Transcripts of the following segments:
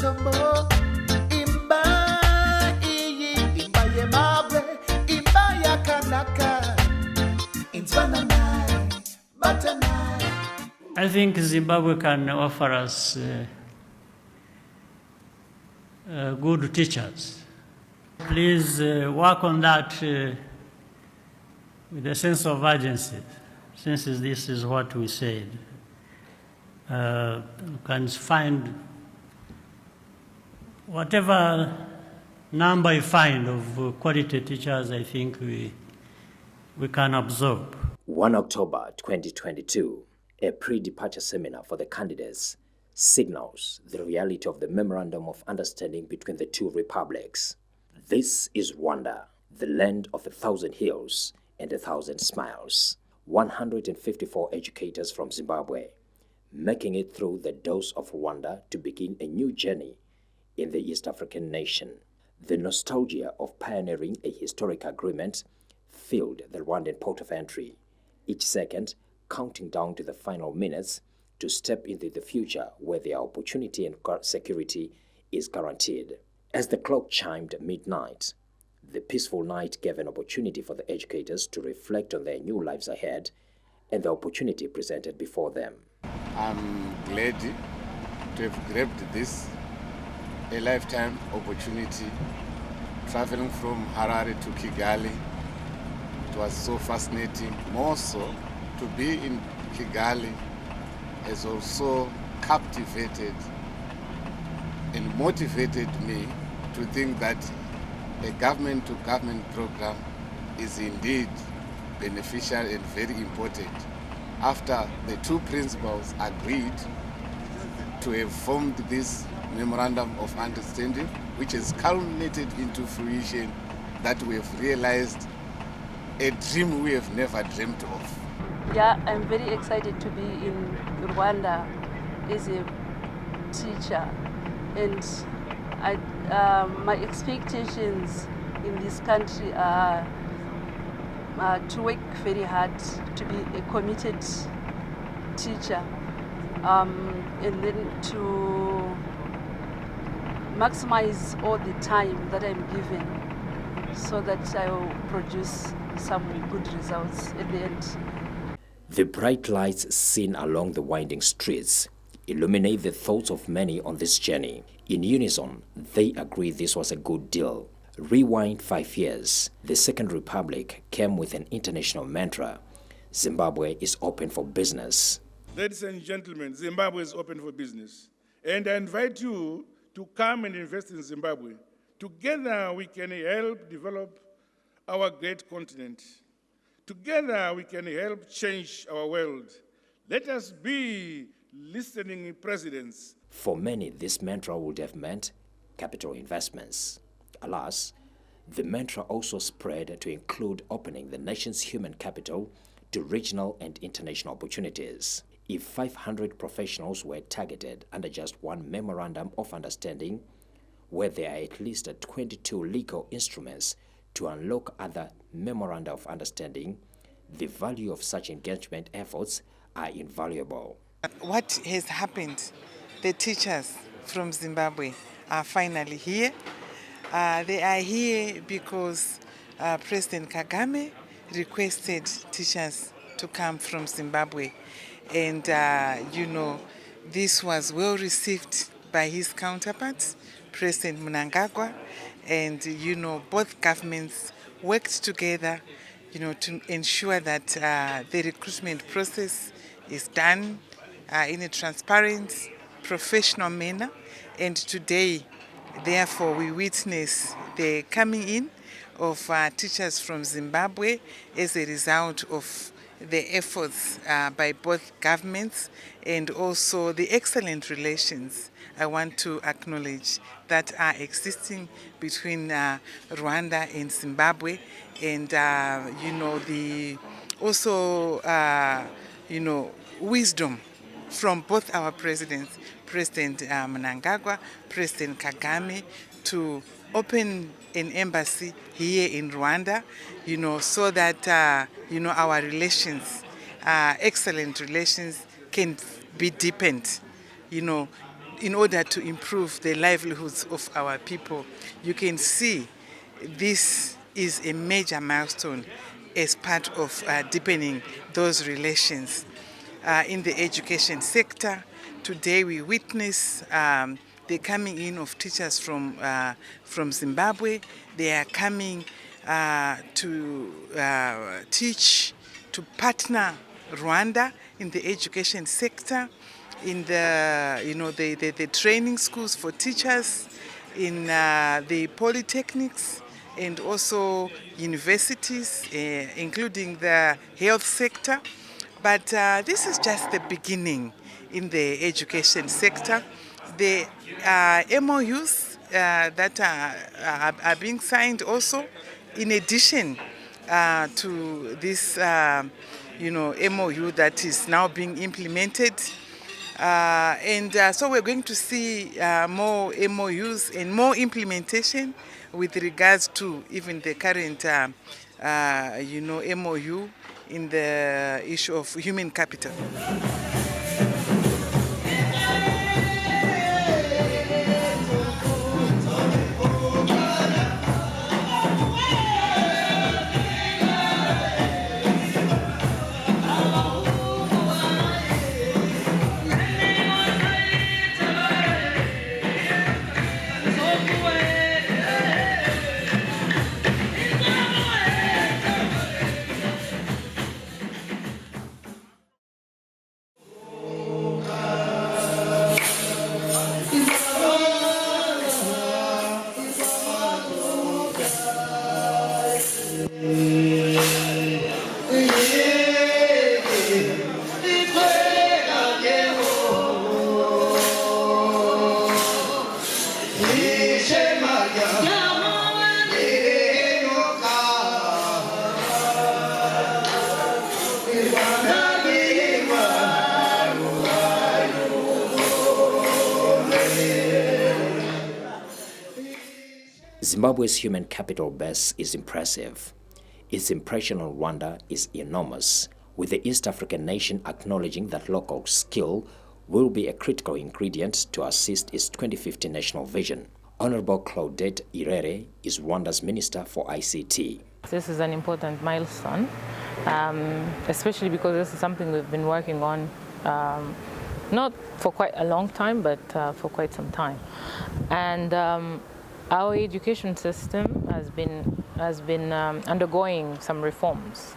Matomo, Imba Iyi, Imba Yemabwe, Imba Yakanaka, Inzwananai, Batanai. I think Zimbabwe can offer us good teachers. Please work on that with a sense of urgency, since this is what we said. You can find whatever number you find of quality teachers, I think we can absorb. 1 October 2022, a pre-departure seminar for the candidates signals the reality of the Memorandum of Understanding between the two republics. This is Rwanda, the land of 1,000 hills and 1,000 smiles. 154 educators from Zimbabwe, making it through the doors of Rwanda to begin a new journey in the East African nation. The nostalgia of pioneering a historic agreement filled the Rwandan port of entry, each second counting down to the final minutes to step into the future where their opportunity and security is guaranteed. As the clock chimed midnight, the peaceful night gave an opportunity for the educators to reflect on their new lives ahead and the opportunity presented before them. I'm glad to have grabbed this, a lifetime opportunity, traveling from Harare to Kigali. It was so fascinating. More so, to be in Kigali has also captivated and motivated me to think that a government-to-government program is indeed beneficial and very important. After the two principals agreed to have formed this Memorandum of Understanding, which has culminated into fruition, that we have realized a dream we have never dreamt of. Yeah, I'm very excited to be in Rwanda as a teacher, and my expectations in this country are to work very hard, to be a committed teacher, and then to maximize all the time that I'm given so that I will produce some good results at the end. The bright lights seen along the winding streets illuminate the thoughts of many on this journey. In unison, they agree this was a good deal. Rewind 5 years, the Second Republic came with an international mantra: Zimbabwe is open for business. Ladies and gentlemen, Zimbabwe is open for business. And I invite you to come and invest in Zimbabwe. Together we can help develop our great continent. Together we can help change our world. Let us be listening presidents. For many, this mantra would have meant capital investments. Alas, the mantra also spread to include opening the nation's human capital to regional and international opportunities. If 500 professionals were targeted under just one Memorandum of Understanding, where there are at least 22 legal instruments to unlock other Memoranda of Understanding, the value of such engagement efforts are invaluable. What has happened? The teachers from Zimbabwe are finally here. They are here because President Kagame requested teachers to come from Zimbabwe. And, this was well received by his counterparts, President Mnangagwa. And, both governments worked together, to ensure that the recruitment process is done in a transparent, professional manner. And today, therefore, we witness the coming in of teachers from Zimbabwe as a result of the efforts by both governments and also the excellent relations I want to acknowledge that are existing between Rwanda and Zimbabwe, and wisdom from both our presidents, President Mnangagwa, President Kagame, to open an embassy here in Rwanda, so that our excellent relations, can be deepened. in order to improve the livelihoods of our people. You can see this is a major milestone as part of deepening those relations. In the education sector, today we witness the coming in of teachers from Zimbabwe. They are coming to teach, to partner Rwanda in the education sector, in the training schools for teachers, in the polytechnics, and also universities, including the health sector. But this is just the beginning in the education sector. The MOUs that are being signed also, in addition to this MOU that is now being implemented. So we're going to see more MOUs and more implementation with regards to even the current MOU in the issue of human capital. Zimbabwe's human capital base is impressive. Its impression on Rwanda is enormous, with the East African nation acknowledging that local skill will be a critical ingredient to assist its 2050 national vision. Honorable Claudette Irere is Rwanda's Minister for ICT. This is an important milestone, especially because this is something we've been working on not for quite a long time, but for quite some time. And our education system has been undergoing some reforms,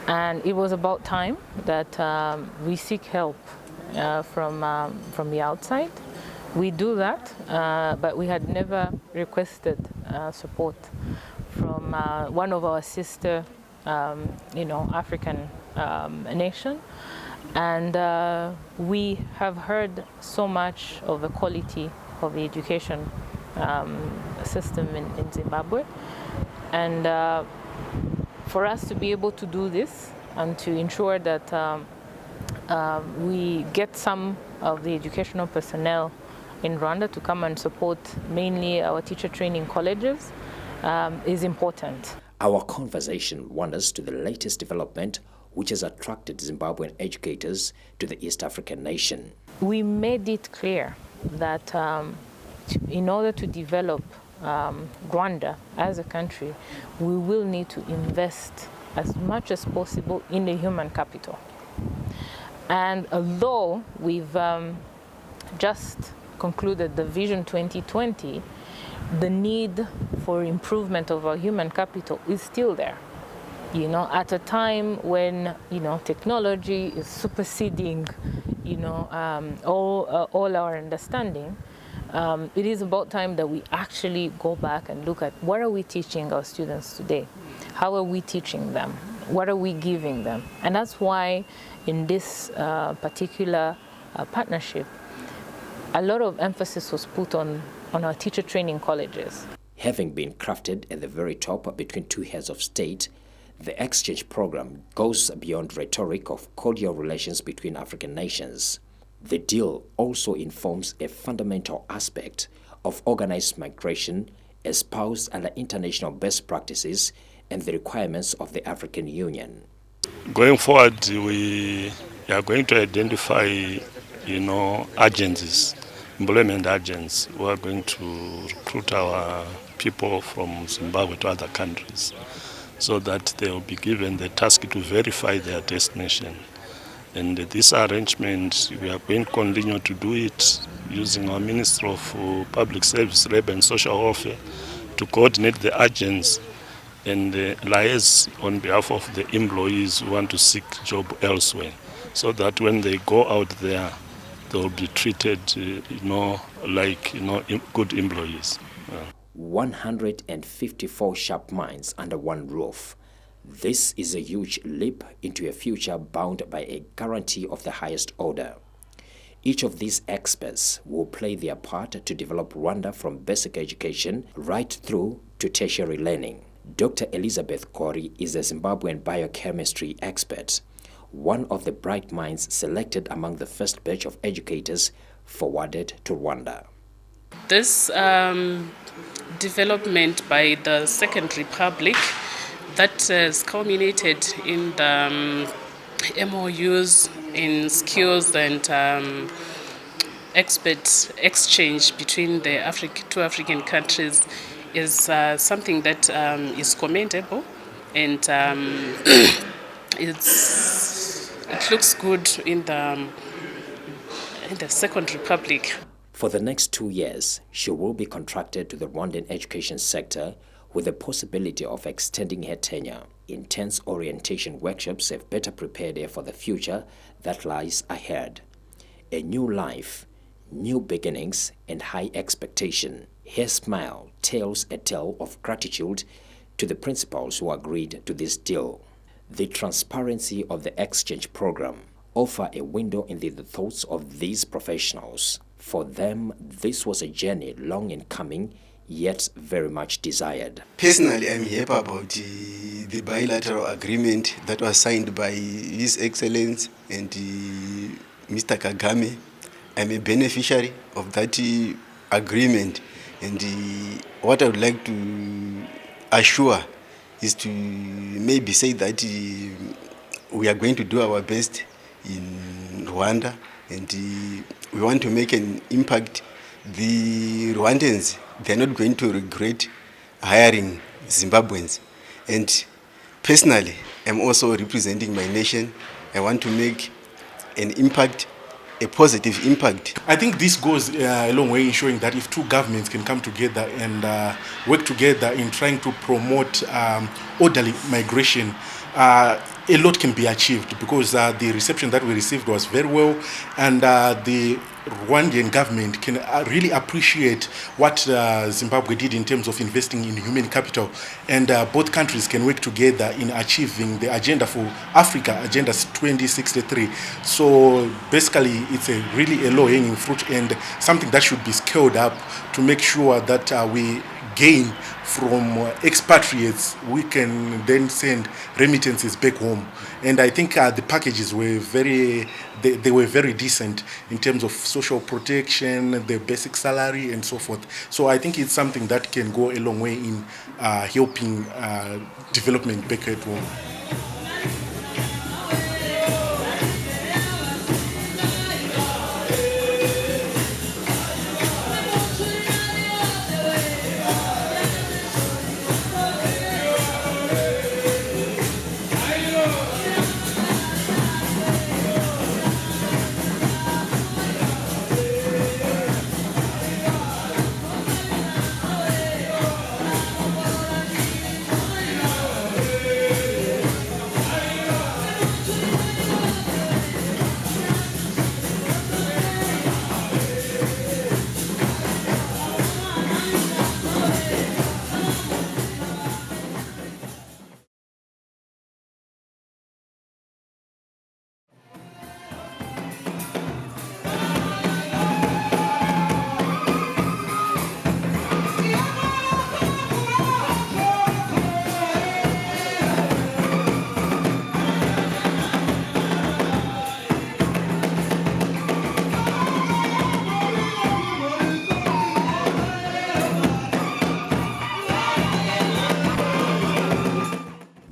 and it was about time that we seek help from the outside. We do that, but we had never requested support from one of our sister, African nation, and we have heard so much of the quality of the education system in Zimbabwe, and for us to be able to do this and to ensure that we get some of the educational personnel in Rwanda to come and support mainly our teacher training colleges is important. Our conversation wanders to the latest development which has attracted Zimbabwean educators to the East African nation. We made it clear that in order to develop Rwanda as a country, we will need to invest as much as possible in the human capital. And although we've just concluded the Vision 2020, the need for improvement of our human capital is still there. At a time when, technology is superseding, all our understanding, it is about time that we actually go back and look at what are we teaching our students today? How are we teaching them? What are we giving them? And that's why in this particular partnership, a lot of emphasis was put on our teacher training colleges. Having been crafted at the very top between two heads of state, the exchange program goes beyond rhetoric of cordial relations between African nations. The deal also informs a fundamental aspect of organized migration espoused under international best practices and the requirements of the African Union. Going forward, we are going to identify, agencies, employment agents who are going to recruit our people from Zimbabwe to other countries, so that they will be given the task to verify their destination. And this arrangement, we are going to continue to do it using our Ministry of Public Service, Labour and Social Welfare to coordinate the agents and liaise on behalf of the employees who want to seek job elsewhere, so that when they go out there, they will be treated, like good employees. 154 sharp minds under one roof. This is a huge leap into a future bound by a guarantee of the highest order. Each of these experts will play their part to develop Rwanda from basic education right through to tertiary learning. Dr. Elizabeth Kori is a Zimbabwean biochemistry expert, one of the bright minds selected among the first batch of educators forwarded to Rwanda. This development by the Second Republic that has culminated in the MOUs in skills and expert exchange between the two African countries is something that is commendable, and it looks good in the Second Republic. For the next 2 years, she will be contracted to the Rwandan education sector with the possibility of extending her tenure. Intense orientation workshops have better prepared her for the future that lies ahead. A new life, new beginnings, and high expectation. Her smile tells a tale of gratitude to the principals who agreed to this deal. The transparency of the exchange program offers a window into the thoughts of these professionals. For them, this was a journey long in coming, yet very much desired. Personally, I'm happy about the bilateral agreement that was signed by His Excellency and Mr. Kagame. I'm a beneficiary of that agreement, and what I would like to assure is to maybe say that we are going to do our best in Rwanda, and we want to make an impact. The Rwandans, they're not going to regret hiring Zimbabweans. And personally, I'm also representing my nation. I want to make an impact, a positive impact. I think this goes a long way in showing that if two governments can come together and work together in trying to promote orderly migration, a lot can be achieved, because the reception that we received was very well, and the Rwandan government can really appreciate what Zimbabwe did in terms of investing in human capital, and both countries can work together in achieving the agenda for Africa, Agenda 2063. So basically, it's really a low-hanging fruit and something that should be scaled up to make sure that we gain from expatriates. We can then send remittances back home, and I think the packages were they were very decent in terms of social protection, the basic salary, and so forth. So I think it's something that can go a long way in helping development back at home.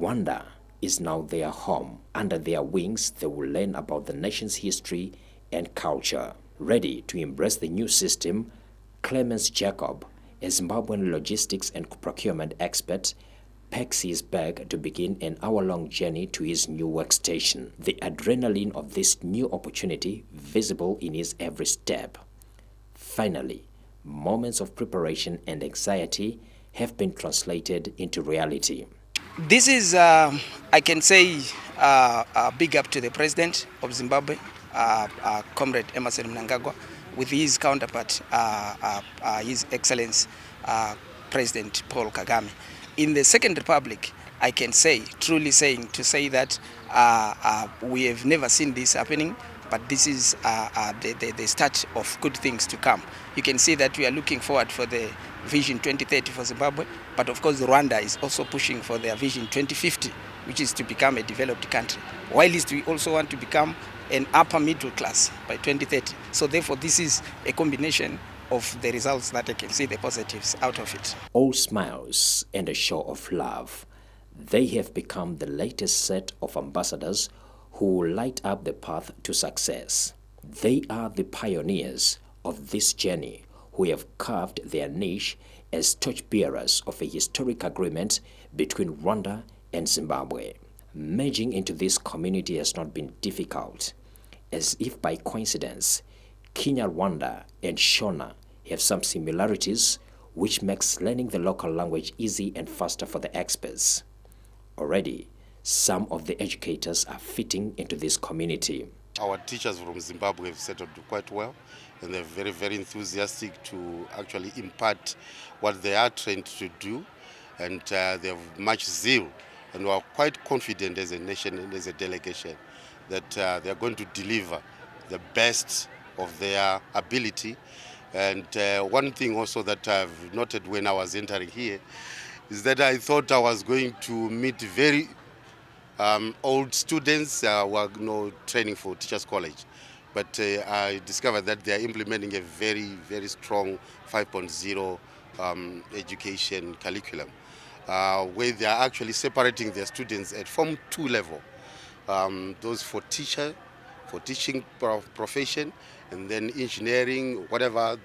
Rwanda is now their home. Under their wings, they will learn about the nation's history and culture. Ready to embrace the new system, Clemens Jacob, a Zimbabwean logistics and procurement expert, packs his bag to begin an hour-long journey to his new workstation. The adrenaline of this new opportunity visible in his every step. Finally, moments of preparation and anxiety have been translated into reality. This is, I can say, big up to the President of Zimbabwe, Comrade Emmerson Mnangagwa, with his counterpart, His Excellency President Paul Kagame. In the Second Republic, I can say, truly saying, to say that we have never seen this happening, but this is the start of good things to come. You can see that we are looking forward for the Vision 2030 for Zimbabwe, but of course Rwanda is also pushing for their Vision 2050, which is to become a developed country. While we also want to become an upper middle class by 2030. So therefore this is a combination of the results that I can see the positives out of it. All smiles and a show of love. They have become the latest set of ambassadors who will light up the path to success. They are the pioneers of this journey who have carved their niche as torchbearers of a historic agreement between Rwanda and Zimbabwe. Merging into this community has not been difficult. As if by coincidence, Kinyarwanda and Shona have some similarities, which makes learning the local language easy and faster for the experts. Already, some of the educators are fitting into this community. Our teachers from Zimbabwe have settled quite well, and they're very, very enthusiastic to actually impart what they are trained to do, and they have much zeal, and we are quite confident as a nation and as a delegation that they are going to deliver the best of their ability. And one thing also that I've noted when I was entering here is that I thought I was going to meet very old students who are training for Teachers College. But I discovered that they are implementing a very, very strong 5.0 education curriculum, where they are actually separating their students at Form 2 level. Those for teaching profession, and then engineering, whatever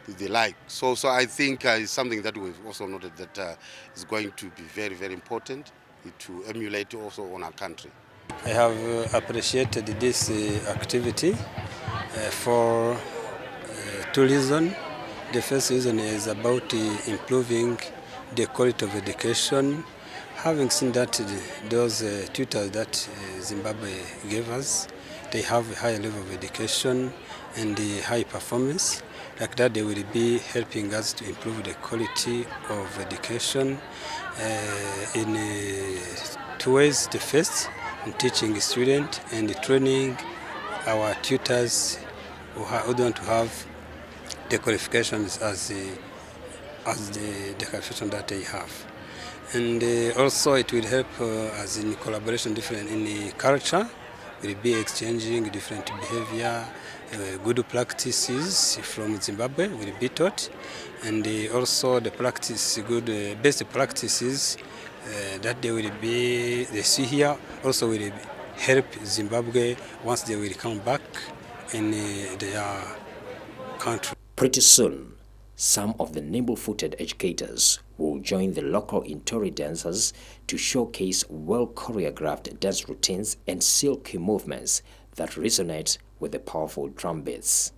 they like. So I think it's something that we've also noted that is going to be very, very important to emulate also on our country. I have appreciated this activity for two reasons. The first reason is about improving the quality of education. Having seen that those tutors that Zimbabwe gave us, they have a high level of education and high performance. Like that, they will be helping us to improve the quality of education in two ways. The first, in teaching students and training our tutors who want to have the qualifications as the qualification that they have. And also it will help us in collaboration different in the culture. We'll be exchanging different behavior, good practices from Zimbabwe will be taught, and also the best practices that they see here also will help Zimbabwe once they will come back in their country. Pretty soon, some of the nimble-footed educators will join the local Intori dancers to showcase well-choreographed dance routines and silky movements that resonate with the powerful drum beats.